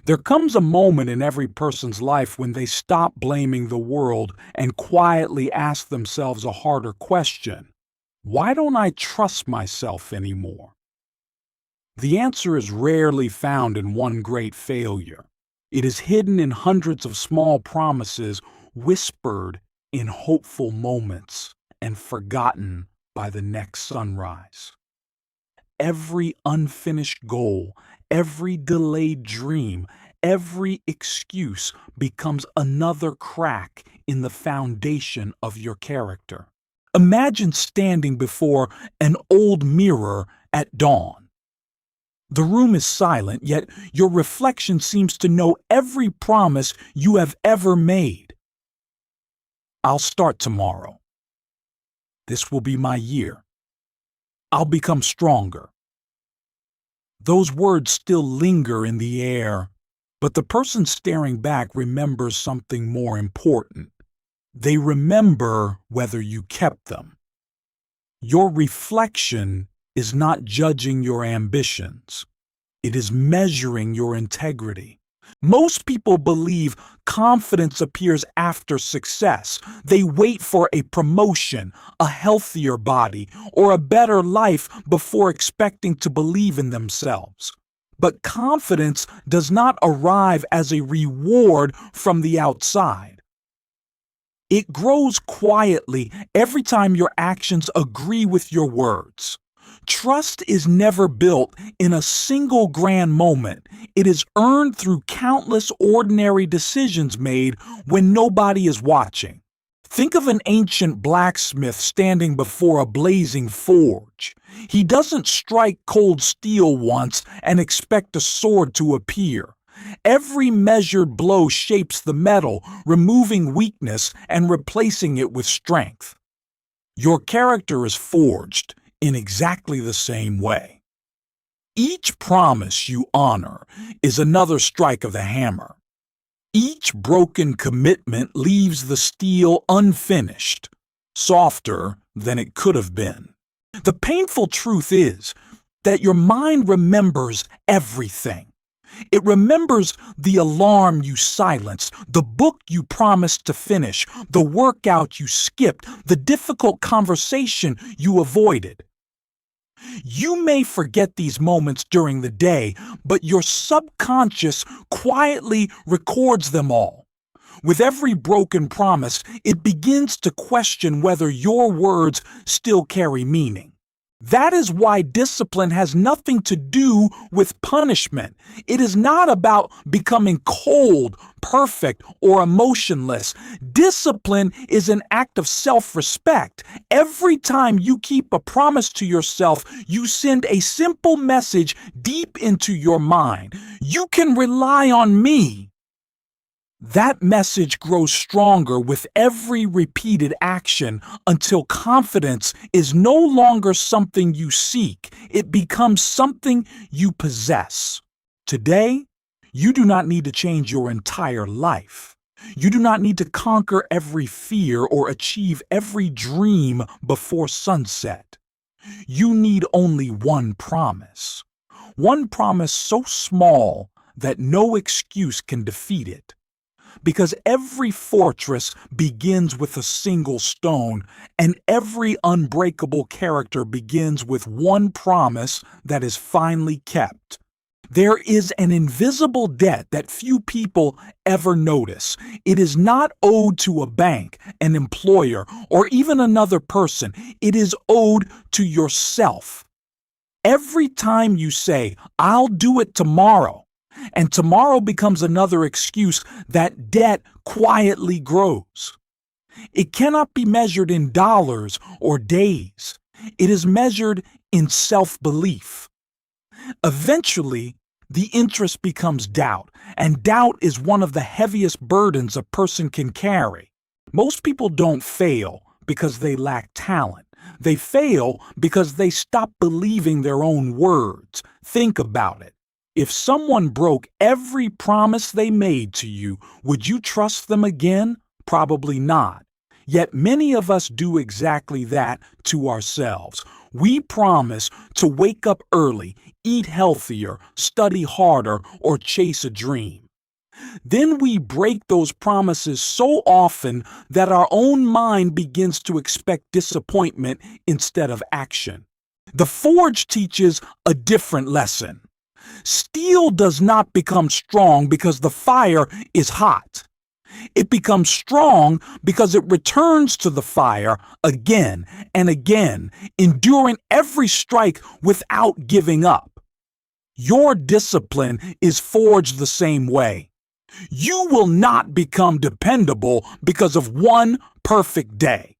There comes a moment in every person's life when they stop blaming the world and quietly ask themselves a harder question. Why don't I trust myself anymore? The answer is rarely found in one great failure. It is hidden in hundreds of small promises whispered in hopeful moments and forgotten by the next sunrise. Every unfinished goal, every delayed dream, every excuse becomes another crack in the foundation of your character. Imagine standing before an old mirror at dawn. The room is silent, yet your reflection seems to know every promise you have ever made. I'll start tomorrow. This will be my year. I'll become stronger. Those words still linger in the air, but the person staring back remembers something more important. They remember whether you kept them. Your reflection is not judging your ambitions. It is measuring your integrity. Most people believe confidence appears after success. They wait for a promotion, a healthier body, or a better life before expecting to believe in themselves. But confidence does not arrive as a reward from the outside. It grows quietly every time your actions agree with your words. Trust is never built in a single grand moment. It is earned through countless ordinary decisions made when nobody is watching. Think of an ancient blacksmith standing before a blazing forge. He doesn't strike cold steel once and expect a sword to appear. Every measured blow shapes the metal, removing weakness and replacing it with strength. Your character is forged in exactly the same way. Each promise you honor is another strike of the hammer. Each broken commitment leaves the steel unfinished, softer than it could have been. The painful truth is that your mind remembers everything. It remembers the alarm you silenced, the book you promised to finish, the workout you skipped, the difficult conversation you avoided. You may forget these moments during the day, but your subconscious quietly records them all. With every broken promise, it begins to question whether your words still carry meaning. That is why discipline has nothing to do with punishment. It is not about becoming cold, perfect, or emotionless. Discipline is an act of self-respect. Every time you keep a promise to yourself, you send a simple message deep into your mind. You can rely on me. That message grows stronger with every repeated action until confidence is no longer something you seek. It becomes something you possess. Today, you do not need to change your entire life. You do not need to conquer every fear or achieve every dream before sunset. You need only one promise. One promise so small that no excuse can defeat it. Because every fortress begins with a single stone, and every unbreakable character begins with one promise that is finally kept. There is an invisible debt that few people ever notice. It is not owed to a bank, an employer, or even another person. It is owed to yourself. Every time you say, "I'll do it tomorrow," and tomorrow becomes another excuse, that debt quietly grows. It cannot be measured in dollars or days. It is measured in self-belief. Eventually, the interest becomes doubt, and doubt is one of the heaviest burdens a person can carry. Most people don't fail because they lack talent. They fail because they stop believing their own words. Think about it. If someone broke every promise they made to you, would you trust them again? Probably not. Yet many of us do exactly that to ourselves. We promise to wake up early, eat healthier, study harder, or chase a dream. Then we break those promises so often that our own mind begins to expect disappointment instead of action. The Forge teaches a different lesson. Steel does not become strong because the fire is hot. It becomes strong because it returns to the fire again and again, enduring every strike without giving up. Your discipline is forged the same way. You will not become dependable because of one perfect day.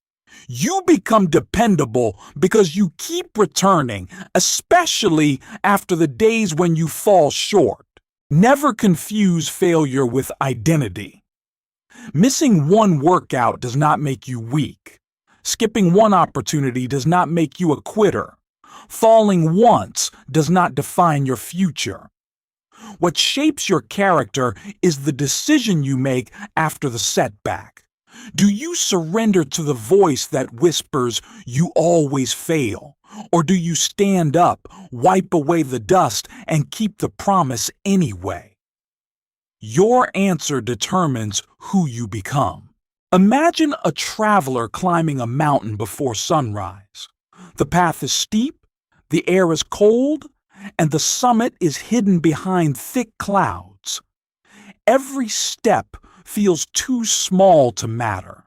You become dependable because you keep returning, especially after the days when you fall short. Never confuse failure with identity. Missing one workout does not make you weak. Skipping one opportunity does not make you a quitter. Falling once does not define your future. What shapes your character is the decision you make after the setback. Do you surrender to the voice that whispers, "You always fail"? Or do you stand up, wipe away the dust, and keep the promise anyway? Your answer determines who you become. Imagine a traveler climbing a mountain before sunrise. The path is steep, the air is cold, and the summit is hidden behind thick clouds. Every step feels too small to matter.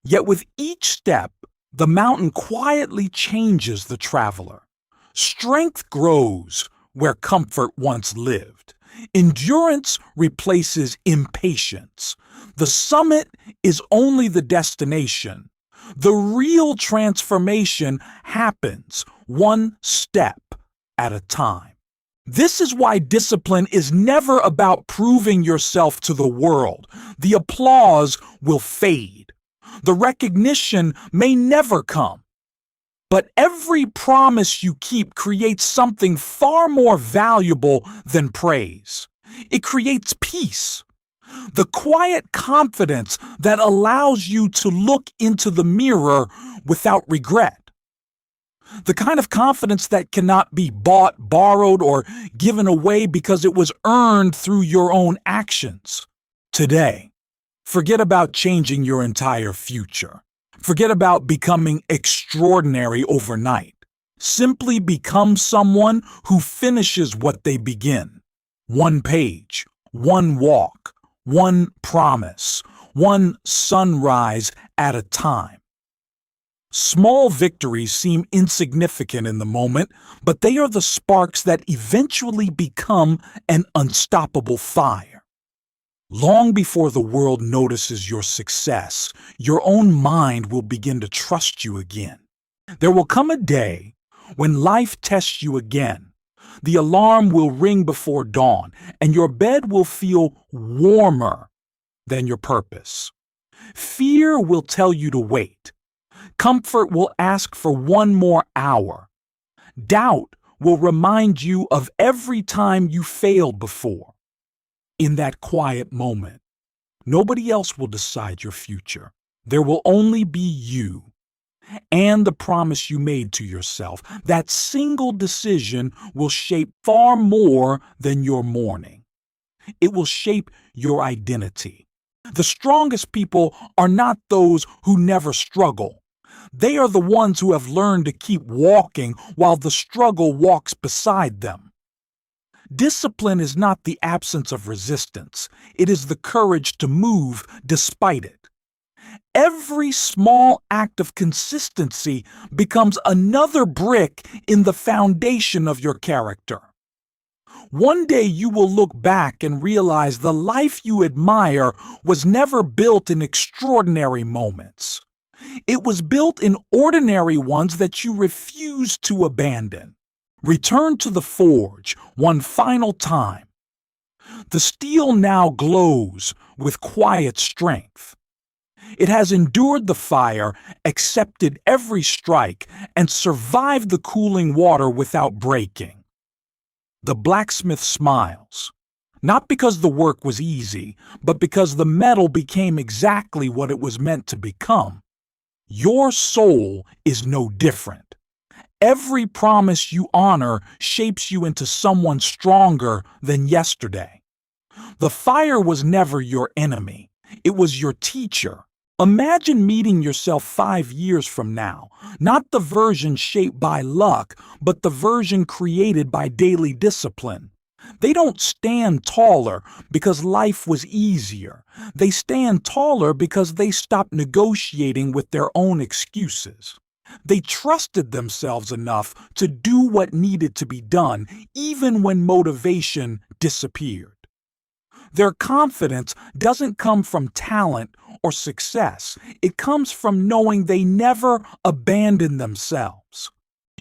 Yet with each step, the mountain quietly changes the traveler. Strength grows where comfort once lived. Endurance replaces impatience. The summit is only the destination. The real transformation happens one step at a time. This is why discipline is never about proving yourself to the world. The applause will fade. The recognition may never come. But every promise you keep creates something far more valuable than praise. It creates peace. The quiet confidence that allows you to look into the mirror without regret. The kind of confidence that cannot be bought, borrowed, or given away because it was earned through your own actions. Today, forget about changing your entire future. Forget about becoming extraordinary overnight. Simply become someone who finishes what they begin. One page, one walk, one promise, one sunrise at a time. Small victories seem insignificant in the moment, but they are the sparks that eventually become an unstoppable fire. Long before the world notices your success, your own mind will begin to trust you again. There will come a day when life tests you again. The alarm will ring before dawn, and your bed will feel warmer than your purpose. Fear will tell you to wait. Comfort will ask for one more hour. Doubt will remind you of every time you failed before. In that quiet moment, nobody else will decide your future. There will only be you and the promise you made to yourself. That single decision will shape far more than your morning. It will shape your identity. The strongest people are not those who never struggle. They are the ones who have learned to keep walking while the struggle walks beside them. Discipline is not the absence of resistance. It is the courage to move despite it. Every small act of consistency becomes another brick in the foundation of your character. One day you will look back and realize the life you admire was never built in extraordinary moments. It was built in ordinary ones that you refused to abandon. Return to the forge one final time. The steel now glows with quiet strength. It has endured the fire, accepted every strike, and survived the cooling water without breaking. The blacksmith smiles, not because the work was easy, but because the metal became exactly what it was meant to become. Your soul is no different. Every promise you honor shapes you into someone stronger than yesterday. The fire was never your enemy, it was your teacher. Imagine meeting yourself 5 years from now, not the version shaped by luck, but the version created by daily discipline. They don't stand taller because life was easier. They stand taller because they stopped negotiating with their own excuses. They trusted themselves enough to do what needed to be done, even when motivation disappeared. Their confidence doesn't come from talent or success. It comes from knowing they never abandoned themselves.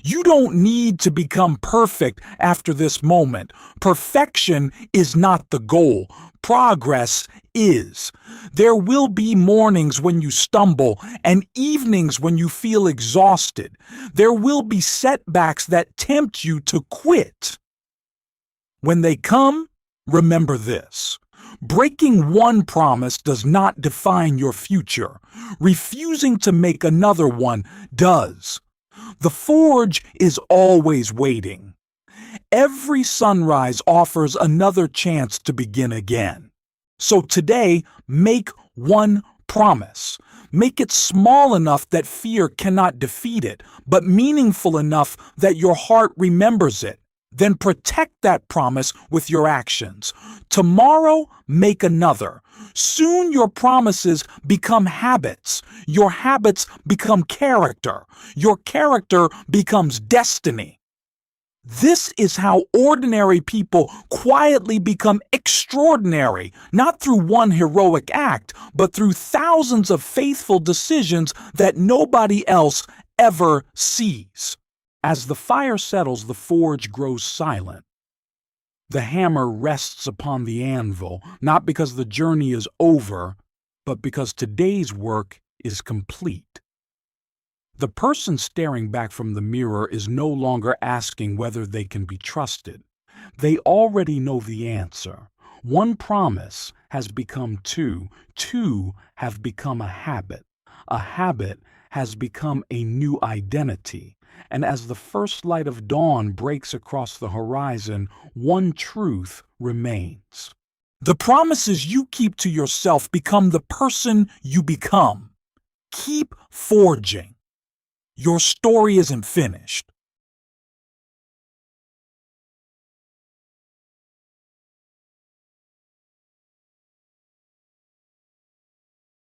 You don't need to become perfect after this moment. Perfection is not the goal. Progress is. There will be mornings when you stumble and evenings when you feel exhausted. There will be setbacks that tempt you to quit. When they come, remember this. Breaking one promise does not define your future. Refusing to make another one does. The forge is always waiting. Every sunrise offers another chance to begin again. So today, make one promise. Make it small enough that fear cannot defeat it, but meaningful enough that your heart remembers it. Then protect that promise with your actions. Tomorrow, make another. Soon your promises become habits. Your habits become character. Your character becomes destiny. This is how ordinary people quietly become extraordinary, not through one heroic act, but through thousands of faithful decisions that nobody else ever sees. As the fire settles, the forge grows silent. The hammer rests upon the anvil, not because the journey is over, but because today's work is complete. The person staring back from the mirror is no longer asking whether they can be trusted. They already know the answer. One promise has become two. Two have become a habit. A habit has become a new identity. And as the first light of dawn breaks across the horizon, one truth remains. The promises you keep to yourself become the person you become. Keep forging. Your story isn't finished.